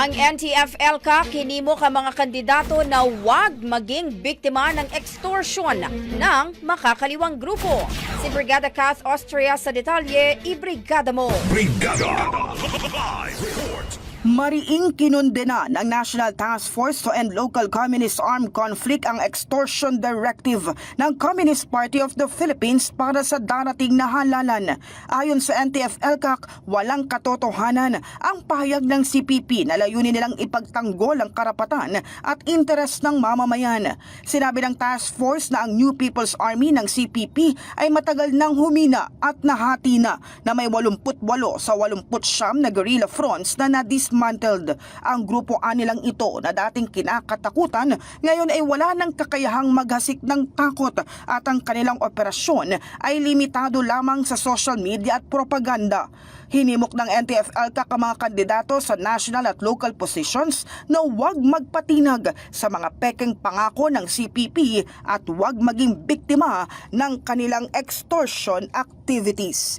Ang NTF-ELCA hinimok ang mga kandidato na huwag maging biktima ng extortion ng makakaliwang grupo. Si Brigada Cath Austria sa detalye, ibrigada mo! Brigada! Live report! Mariing kinundena ng National Task Force to End Local Communist Armed Conflict ang extortion directive ng Communist Party of the Philippines para sa darating na halalan. Ayon sa NTF-ELCAC, walang katotohanan ang pahayag ng CPP na layunin nilang ipagtanggol ang karapatan at interes ng mamamayan. Sinabi ng task force na ang New People's Army ng CPP ay matagal nang humina at nahati na may 88 sa 89 na guerrilla fronts na dismantled. Ang grupo anilang ito na dating kinakatakutan ngayon ay wala ng kakayahang maghasik ng takot at ang kanilang operasyon ay limitado lamang sa social media at propaganda. Hinimok ng NTF-ELCAC ang mga kandidato sa national at local positions na huwag magpatinag sa mga pekeng pangako ng CPP at huwag maging biktima ng kanilang extortion activities.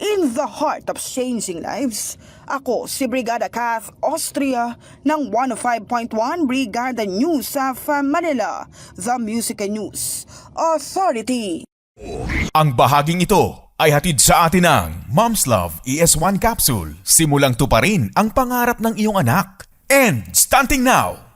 In the heart of changing lives, ako si Brigada Cath Austria ng 105.1 Brigada News of Manila, the Music and News Authority. Ang bahaging ito ay hatid sa atin ng Mom's Love ES1 Capsule. Simulang tuparin ang pangarap ng iyong anak. And starting now!